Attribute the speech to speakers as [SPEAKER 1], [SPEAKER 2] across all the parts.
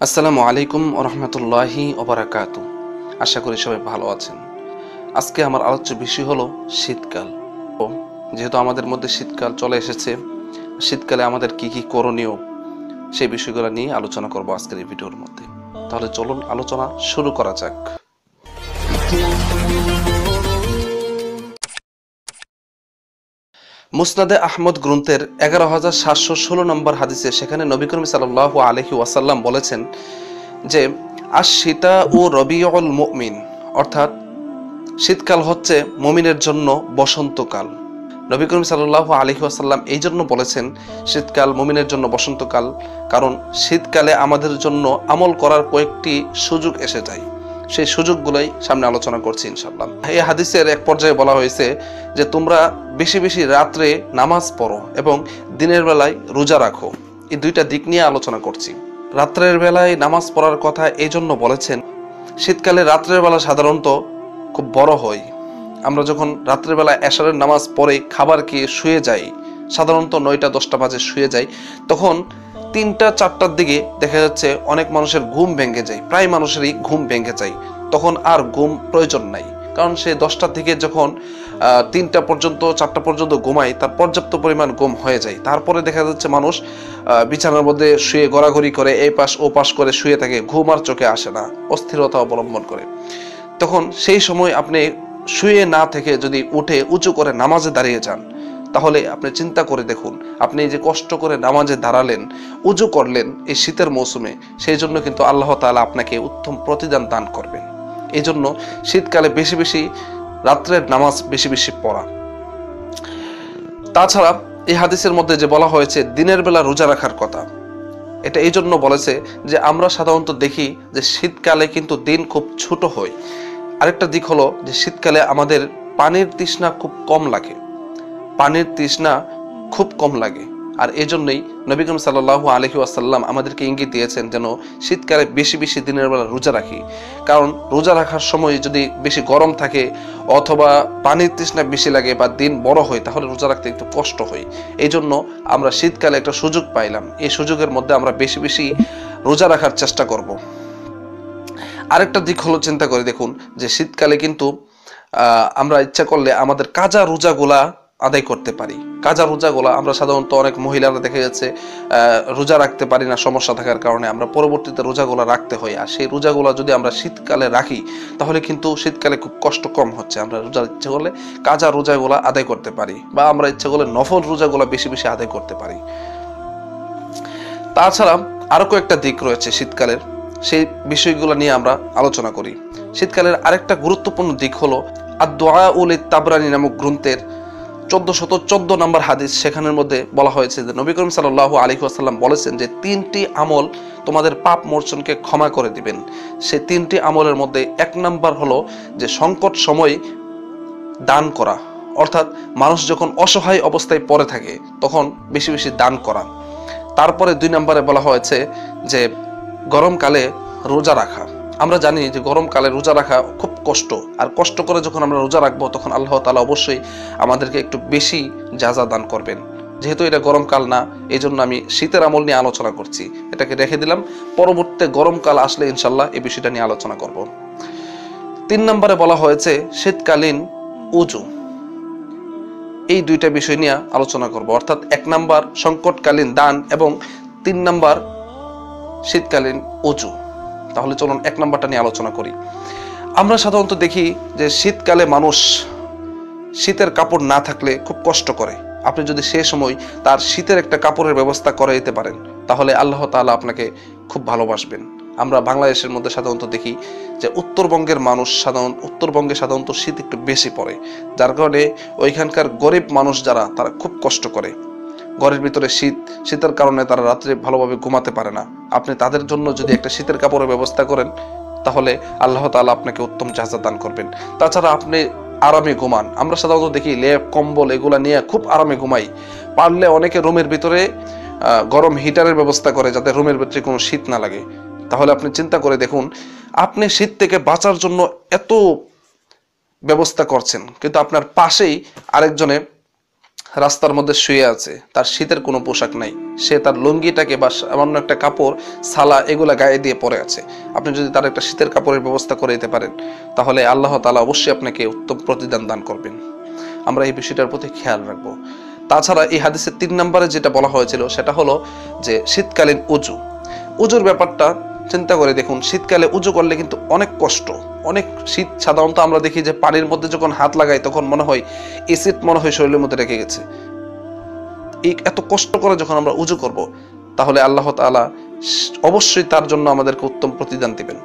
[SPEAKER 1] আসসালামু আলাইকুম ওয়া রাহমাতুল্লাহি ওয়া বারাকাতুহু। আশা করি সবাই ভালো আছেন। আজকে আমার আলোচ্য বিষয় হলো শীতকাল। যেহেতু আমাদের মধ্যে শীতকাল চলে এসেছে, শীতকালে আমাদের কি কি করণীয় সেই বিষয়গুলো নিয়ে আলোচনা করব আজকের এই ভিডিওর মধ্যে। তাহলে চলুন আলোচনা শুরু করা যাক। মুসনাদে আহমদ গ্রন্থের ১১,৭১৬ নম্বর হাদিসে সেখানে নবী করিম সাল্লাল্লাহু আলাইহি ওয়াসাল্লাম বলেছেন যে আশ-শীতা ও রবিউল মুমিন, অর্থাৎ শীতকাল হচ্ছে মুমিনের জন্য বসন্তকাল। নবী করিম সাল্লাল্লাহু আলাইহি ওয়াসাল্লাম এই জন্য বলেছেন শীতকাল মুমিনের জন্য বসন্তকাল, কারণ শীতকালে আমাদের জন্য আমল করার কয়েকটি সুযোগ এসে যায়। সেই সুযোগগুলোই সামনে আলোচনা করছি ইনশাআল্লাহ। এই হাদিসের এক পর্যায়ে বলা হয়েছে যে তোমরা বেশি বেশি রাত্রে নামাজ পড়ো এবং দিনের বেলায় রোজা রাখো। এই দুইটা দিক নিয়ে আলোচনা করছি। রাত্রের বেলায় নামাজ পড়ার কথা এই জন্য বলেছেন, শীতকালে রাত্রের বেলা সাধারণত খুব বড় হয়। আমরা যখন রাত্রের বেলা এশারের নামাজ পড়ে খাবার খেয়ে শুয়ে যাই, সাধারণত ৯টা-১০টা বাজে শুয়ে যাই, তখন ৩টা-৪টার দিকে দেখা যাচ্ছে অনেক মানুষের ঘুম ভেঙে যায়, প্রায় মানুষেরই ঘুম ভেঙে যায়। তখন আর ঘুম প্রয়োজন নাই, কারণ সে 10টার থেকে যখন 3টা পর্যন্ত 4টা পর্যন্ত ঘুমায় তার পর্যাপ্ত পরিমাণ ঘুম হয়ে যায়। তারপরে দেখা যাচ্ছে মানুষ বিছানার মধ্যে শুয়ে গড়াগড়ি করে এই পাশ ও পাশ করে শুয়ে থাকে, ঘুম আর চোখে আসে না, অস্থিরতা অবলম্বন করে। তখন সেই সময় আপনি শুয়ে না থেকে যদি উঠে উঁচু করে নামাজে দাঁড়িয়ে যান, তাহলে আপনি চিন্তা করে দেখুন, আপনি যে কষ্ট করে নামাজে দাঁড়ালেন, উজু করলেন এই শীতের মৌসুমে, সেই জন্য কিন্তু আল্লাহ তাআলা আপনাকে উত্তম প্রতিদান দান করবেন। এই জন্য শীতকালে বেশি বেশি রাত্রের নামাজ বেশি বেশি পড়া। তাছাড়া এই হাদিসের মধ্যে যে বলা হয়েছে দিনের বেলা রোজা রাখার কথা, এটা এই জন্য বলেছে যে আমরা সাধারণত দেখি যে শীতকালে কিন্তু দিন খুব ছোট হয়। আরেকটা দিক হলো যে শীতকালে আমাদের পানির তৃষ্ণা খুব কম লাগে, পানির তৃষ্ণা খুব কম লাগে। আর এই জন্যই নবী করিম সাল্লাল্লাহু আলাইহি ওয়াসাল্লাম আমাদেরকে ইঙ্গিত দিয়েছেন যেন শীতকালে বেশি বেশি দিনের বেলা রোজা রাখি। কারণ রোজা রাখার সময় যদি বেশি গরম থাকে অথবা পানির তৃষ্ণা বেশি লাগে বা দিন বড় হয়, তাহলে রোজা রাখতে একটু কষ্ট হয়। এই জন্য আমরা শীতকালে একটা সুযোগ পাইলাম, এই সুযোগের মধ্যে আমরা বেশি বেশি রোজা রাখার চেষ্টা করব। আরেকটা দিক হলো, চিন্তা করে দেখুন যে শীতকালে কিন্তু আমরা ইচ্ছা করলে আমাদের কাজা রোজাগুলা আদায় করতে পারি। কাজা রোজাগুলা আমরা সাধারণত অনেক মহিলারা দেখা যাচ্ছে রোজা রাখতে পারি না সমস্যা থাকার কারণে, আমরা পরবর্তীতে রোজাগুলা রাখতে হয়। আর সেই রোজাগুলা যদি আমরা শীতকালে রাখি তাহলে কিন্তু শীতকালে খুব কষ্ট কম হচ্ছে। আমরা রোজা ইচ্ছা করলে কাজা রোজাগুলা আদায় করতে পারি, বা আমরা ইচ্ছা করলে নফল রোজাগুলা বেশি বেশি আদায় করতে পারি। তাছাড়া আরো কয়েকটা দিক রয়েছে শীতকালের, সেই বিষয়গুলো নিয়ে আমরা আলোচনা করি। শীতকালের আরেকটা গুরুত্বপূর্ণ দিক হলো আদ-দুআউল তাবরানী নামক গ্রন্থের 1414 নম্বর হাদিস, সেখানের মধ্যে বলা হয়েছে যে নবী করিম সাল্লাল্লাহু আলাইহি ওয়াসাল্লাম বলেছেন যে 3টি আমল তোমাদের পাপ মোচনকে ক্ষমা করে দিবেন। সেই 3টি আমলের মধ্যে 1 নাম্বার হলো যে সংকট সময় দান করা, অর্থাৎ মানুষ যখন অসহায় অবস্থায় পড়ে থাকে তখন বেশি বেশি দান করা। তারপরে 2 নম্বরে বলা হয়েছে যে গরমকালে রোজা রাখা। আমরা জানি যে গরমকালে রোজা রাখা খুব কষ্ট, আর কষ্ট করে যখন আমরা রোজা রাখবো তখন আল্লাহ তাআলা অবশ্যই আমাদেরকে একটু বেশি জাযা দান করবেন। যেহেতু এটা গরমকাল না, এই জন্য আমি শীতের আমল নিয়ে আলোচনা করছি, এটাকে রেখে দিলাম, পরবর্তীতে গরমকাল আসলে ইনশাল্লাহ এই বিষয়টা নিয়ে আলোচনা করব। 3 নম্বরে বলা হয়েছে শীতকালীন উজু। এই দুইটা বিষয় নিয়ে আলোচনা করব, অর্থাৎ 1 নাম্বার সংকটকালীন দান এবং 3 নাম্বার শীতকালীন উজু। তাহলে চলুন 1 নাম্বারটা নিয়ে আলোচনা করি। আমরা সাধারণত দেখি যে শীতকালে মানুষ শীতের কাপড় না থাকলে খুব কষ্ট করে। আপনি যদি সে সময় তার শীতের একটা কাপড়ের ব্যবস্থা করে দিতে পারেন, তাহলে আল্লাহ তাআলা আপনাকে খুব ভালোবাসবেন। আমরা বাংলাদেশের মধ্যে সাধারণত দেখি যে উত্তরবঙ্গের মানুষ উত্তরবঙ্গে সাধারণত শীত একটু বেশি পড়ে, যার কারণে ওইখানকার গরিব মানুষ যারা তারা খুব কষ্ট করে। ঘরের ভিতরে শীতের কারণে তারা রাত্রে ভালোভাবে ঘুমাতে পারে না। আপনি তাদের জন্য যদি একটা শীতের কাপড়ের ব্যবস্থা করেন, তাহলে আল্লাহ তাআলা আপনাকে উত্তম জাযা দান করবেন। তাছাড়া আপনি আরামে ঘুমান। আমরা সাধারণত দেখি লেপ কম্বল এগুলা নিয়ে খুব আরামে ঘুমাই। পারলে অনেকে রুমের ভিতরে গরম হিটারের ব্যবস্থা করে যাতে রুমের ভিতরে কোনো শীত না লাগে। তাহলে আপনি চিন্তা করে দেখুন, আপনি শীত থেকে বাঁচার জন্য এত ব্যবস্থা করছেন, কিন্তু আপনার পাশেই আরেকজনে রাস্তার মধ্যে শুয়ে আছে, তার শীতের কোনো পোশাক নাই, সে তার লুঙ্গিটাকে বা সামান্য একটা কাপড় সালা এগুলা গায়ে দিয়ে পড়ে আছে, আপনি যদি তার একটা শীতের কাপড়ের ব্যবস্থা করে দিতে পারেন, তাহলে আল্লাহ তাআলা অবশ্যই আপনাকে উত্তম প্রতিদান দান করবেন। আমরা এই বিষয়টার প্রতি খেয়াল রাখবো। তাছাড়া এই হাদিসের 3 নম্বরে যেটা বলা হয়েছিল সেটা হলো যে শীতকালীন উজুর ব্যাপারটা চিন্তা করে দেখুন, শীতকালে উজু করলে কিন্তু অনেক কষ্ট, অনেক শীত। সাধারণত আমরা দেখি যে পানির মধ্যে যখন হাত লাগাই তখন মনে হয় এসিড মনে হয় শরীরের মধ্যে রেখে গেছে। এই এত কষ্ট করে যখন আমরা উজু করব, তাহলে আল্লাহ তাআলা অবশ্যই তার জন্য আমাদেরকে উত্তম প্রতিদান দিবেন।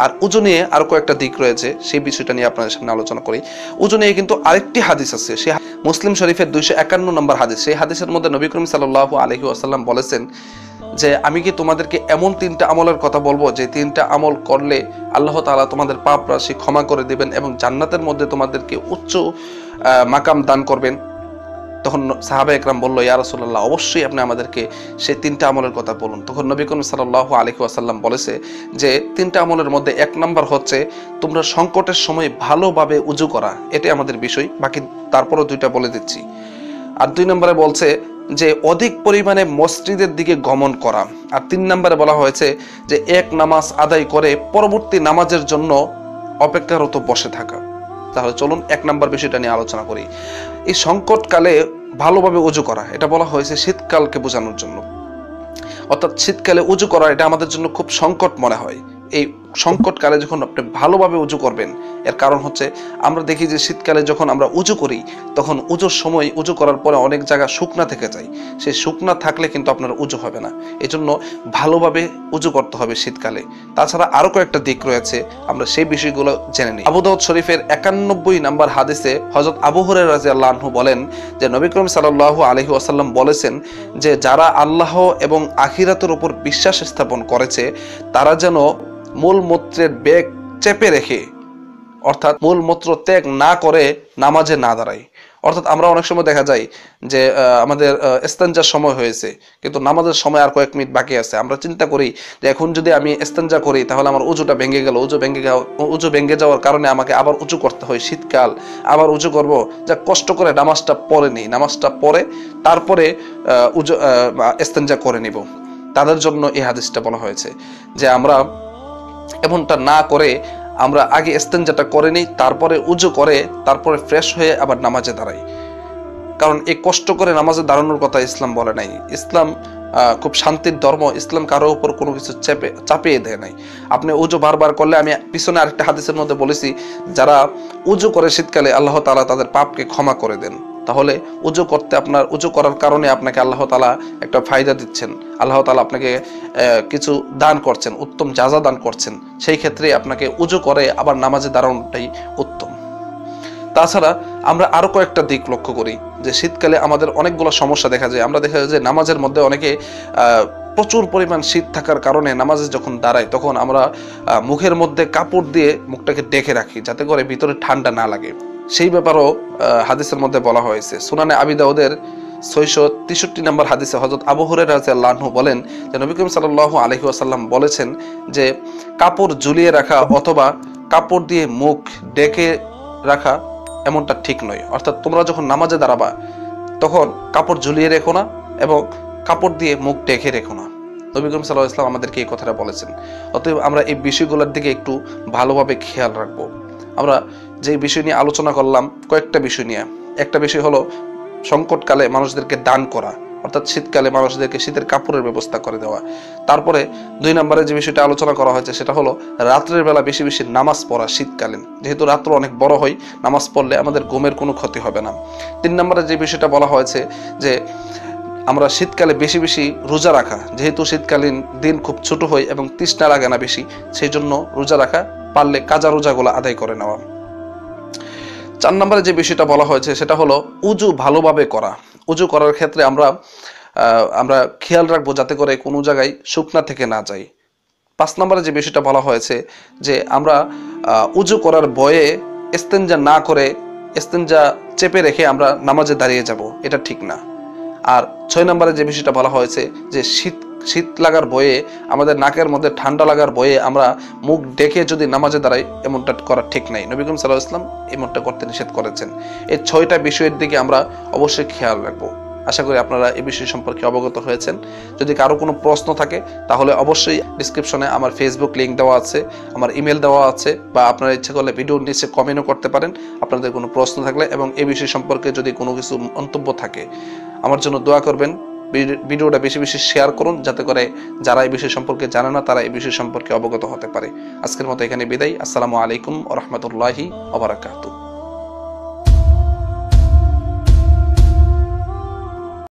[SPEAKER 1] আর উজু নিয়ে আরো কয়েকটা দিক রয়েছে, সেই বিষয়টা নিয়ে আপনাদের সামনে আলোচনা করি। উজু নিয়ে কিন্তু আরেকটি হাদিস আছে, সে মুসলিম শরীফের 251 নম্বর হাদিস। সেই হাদিসের মধ্যে নবী করিম সাল্লাল্লাহু আলাইহি ওয়াসাল্লাম বলেছেন যে আমি কি তোমাদেরকে এমন 3টা আমলের কথা বলবো যে 3টা আমল করলে আল্লাহ তাআলা তোমাদের পাপ রাশি ক্ষমা করে দিবেন এবং জান্নাতের মধ্যে তোমাদেরকে উচ্চ মাকাম দান করবেন। তখন সাহাবা একরাম বলল, ইয়া রাসূলুল্লাহ, অবশ্যই আপনি আমাদেরকে সেই 3টা আমলের কথা বলুন। তখন নবী করিম সাল্লাল্লাহু আলাইহি ওয়াসাল্লাম বলেছে যে 3টা আমলের মধ্যে 1 নম্বর হচ্ছে তোমরা সংকটের সময় ভালোভাবে উজু করা, এটাই আমাদের বিষয়, বাকি তারপরও 2টা বলে দিচ্ছি। আর 2 নম্বরে বলছে যে অধিক পরিমাণে মসজিদের দিকে গমন করা। আর 3 নম্বরে বলা হয়েছে যে এক নামাজ আদায় করে পরবর্তী নামাজের জন্য অপেক্ষারত বসে থাকা। তাহলে চলুন 1 নম্বর বিষয়টা নিয়ে আলোচনা করি। এই সংকটকালে ভালোভাবে উজু করা, এটা বলা হয়েছে শীতকালকে বোঝানোর জন্য। অর্থাৎ শীতকালে উজু করা এটা আমাদের জন্য খুব সংকট মনে হয়। এই সংকটকালে যখন আপনি ভালোভাবে উজু করবেন, এর কারণ হচ্ছে আমরা দেখি যে শীতকালে যখন আমরা উজু করি তখন উজুর সময় উজু করার পরে অনেক জায়গা শুকনা থেকে যায়, সেই শুকনা থাকলে কিন্তু আপনার উজু হবে না। এই জন্য ভালোভাবে উজু করতে হবে শীতকালে। তাছাড়া আরো কয়েকটা দিক রয়েছে, আমরা সেই বিষয়গুলো জেনে নিই। আবু দাউদ শরীফের 91 নম্বর হাদিসে হযরত আবু হুরায়রা রাদিয়াল্লাহু আনহু বলেন যে নবী করিম সাল্লাল্লাহু আলাইহি ওয়াসাল্লাম বলেছেন যে যারা আল্লাহ এবং আখিরাতের উপর বিশ্বাস স্থাপন করেছে তারা যেন মূলমূত্রের বেগ চেপে রেখে, অর্থাৎ মূলমূত্র ত্যাগ না করে নামাজে না দাঁড়ায়। অর্থাৎ আমরা অনেক সময় দেখা যায় যে আমাদের ইস্তেঞ্জার সময় হয়েছে কিন্তু নামাজের সময় আর কয়েক মিনিট বাকি আছে, আমরা চিন্তা করি যে এখন যদি আমি ইস্তেঞ্জা করি তাহলে আমার উজুটা ভেঙে গেল, উজু ভেঙে যাওয়ার কারণে আমাকে আবার উজু করতে হয়, শীতকাল আবার উজু করব, যা কষ্ট করে নামাজটা পড়ে নিই, নামাজটা পড়ে তারপরে উজু ইস্তেঞ্জা করে নিব। তাদের জন্য এই হাদিসটা বলা হয়েছে যে আমরা এমনটা না করে আমরা আগে ইস্তেঞ্জাটা করে নিই, তারপরে উজু করে তারপরে ফ্রেশ হয়ে আবার নামাজে দাঁড়াই। কারণ এই কষ্ট করে নামাজে দাঁড়ানোর কথা ইসলাম বলে নাই। ইসলাম খুব শান্তির ধর্ম, ইসলাম কারো উপর কোনো কিছু চাপিয়ে দেয় নাই। আপনি উজু বারবার করলে, আমি পিছনে আরেকটা হাদিসের মধ্যে বলেছি যারা উজু করে শীতকালে আল্লাহ তাআলা তাদের পাপকে ক্ষমা করে দেন। তাহলে উজু করতে, আপনার উজু করার কারণে আপনাকে আল্লাহ তাআলা একটা ফায়দা দিচ্ছেন, আল্লাহ তাআলা আপনাকে কিছু দান করছেন, উত্তম জাযা দান করছেন। সেই ক্ষেত্রে আপনাকে উজু করে আবার নামাজে দাঁড়ানোটাই উত্তম। তাছাড়া আমরা আরো কয়েকটা দিক লক্ষ্য করি যে শীতকালে আমাদের অনেকগুলো সমস্যা দেখা যায়। আমরা দেখা যায় যে নামাজের মধ্যে অনেকে প্রচুর পরিমাণ শীত থাকার কারণে নামাজে যখন দাঁড়ায় তখন আমরা মুখের মধ্যে কাপড় দিয়ে মুখটাকে ঢেকে রাখি যাতে করে ভিতরে ঠান্ডা না লাগে। সেই ব্যাপারেও হাদিসের মধ্যে বলা হয়েছে। সুনানে আবি দাউদের 663 নম্বর হাদিসে হযরত আবু হুরায়রা রাদিয়াল্লাহু আনহু বলেন যে নবী করিম সাল্লাল্লাহু আলাইহি ওয়াসাল্লাম বলেছেন যে কাপড় ঝুলিয়ে রাখা অথবা কাপড় দিয়ে মুখ ঢেকে রাখা এমনটা ঠিক নয়। অর্থাৎ তোমরা যখন নামাজে দাঁড়াবা তখন কাপড় ঝুলিয়ে রেখো না এবং কাপড় দিয়ে মুখ ঢেকে রেখো না। নবী করিম সাল্লাল্লাহু আলাইহি ওয়াসাল্লাম আমাদেরকে এই কথাটা বলেছেন। অতএব আমরা এই বিষয়গুলোর দিকে একটু ভালোভাবে খেয়াল রাখবো। আমরা যে বিষয় নিয়ে আলোচনা করলাম, কয়েকটা বিষয় নিয়ে, একটা বিষয় হলো সংকটকালে মানুষদেরকে দান করা, অর্থাৎ শীতকালে মানুষদেরকে শীতের কাপড়ের ব্যবস্থা করে দেওয়া। তারপরে 2 নম্বরে যে বিষয়টা আলোচনা করা হয়েছে সেটা হলো রাত্রের বেলা বেশি বেশি নামাজ পড়া শীতকালীন, যেহেতু রাত্র অনেক বড় হয়, নামাজ পড়লে আমাদের ঘুমের কোনো ক্ষতি হবে না। 3 নম্বরে যে বিষয়টা বলা হয়েছে যে আমরা শীতকালে বেশি বেশি রোজা রাখা, যেহেতু শীতকালীন দিন খুব ছোট হয় এবং তৃষ্ণা লাগে না বেশি, সেই জন্য রোজা রাখা, পারলে কাজা রোজাগুলো আদায় করে নেওয়া। 4 নম্বরে যে বিষয়টা বলা হয়েছে সেটা হলো উজু ভালোভাবে করা। উজু করার ক্ষেত্রে আমরা খেয়াল রাখবো যাতে করে কোনো জায়গায় শুকনা থেকে না যায়। 5 নম্বরে যে বিষয়টা বলা হয়েছে যে আমরা উজু করার ভয়ে ইস্তেঞ্জা না করে ইস্তেঞ্জা চেপে রেখে আমরা নামাজে দাঁড়িয়ে যাব, এটা ঠিক না। আর 6 নম্বরে যে বিষয়টা বলা হয়েছে যে শীত লাগার ভয়ে, আমাদের নাকের মধ্যে ঠান্ডা লাগার ভয়ে আমরা মুখ ডেকে যদি নামাজে দাঁড়াই, এমনটা করা ঠিক নাই। নবী করিম সাল্লাল্লাহু আলাইহি ওয়াসাল্লাম এমনটা করতে নিষেধ করেছেন। এই 6টা বিষয়ের দিকে আমরা অবশ্যই খেয়াল রাখবো। আশা করি আপনারা এই বিষয় সম্পর্কে অবগত হয়েছেন। যদি কারো কোনো প্রশ্ন থাকে তাহলে অবশ্যই ডিসক্রিপশনে আমার ফেসবুক লিঙ্ক দেওয়া আছে, আমার ইমেল দেওয়া আছে, বা আপনারা ইচ্ছে করলে ভিডিওর নিচে কমেন্টও করতে পারেন আপনাদের কোনো প্রশ্ন থাকলে, এবং এই বিষয় সম্পর্কে যদি কোনো কিছু মন্তব্য থাকে আমার জন্য দোয়া করবেন। ভিডিওটা বেশি বেশি শেয়ার করুন, যাতে করে যারা এই বিষয় সম্পর্কে জানে না তারা এই বিষয় সম্পর্কে অবগত হতে পারে। আজকের মতো এখানে বিদায়। আসসালামু আলাইকুম ওয়া রাহমাতুল্লাহি ওয়া বারাকাতুহু।